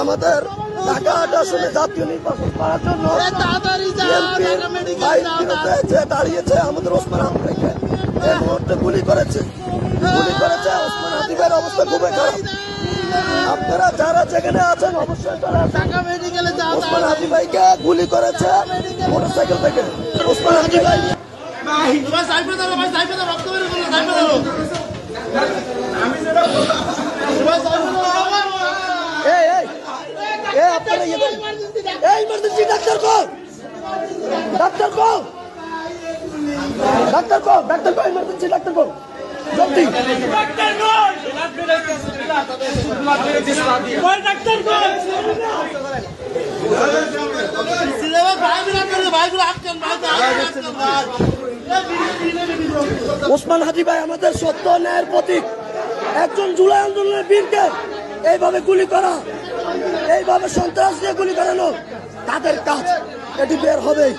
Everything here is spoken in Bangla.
আমাদের ঢাকা ৮ আসনে জাতীয় নির্বাচন করার জন্য দাঁড়িয়েছে আমাদের ওসমান হাদিকে এই মুহূর্তে গুলি করেছে ওসমান হাদির অবস্থা খুবই খারাপ। আপনারা যারা যেখানে আছেন অবশ্যই ওসমান হাদি ভাইকে গুলি করেছে মোটরসাইকেল থেকে। ওসমান হাদি ভাই ইমার্জেন্সি ডাক্তার কো ইমার্জেন্সি ডাক্তার কো জলদি ওসমান হাদি ভাই আমাদের সত্য ন্যায়ের প্রতীক। একজন জুলাই আন্দোলনের বীরকে এইভাবে গুলি করা, এইভাবে সন্ত্রাস দিয়ে গুলি করানো তাদের কাজ, এটি বের হবেই।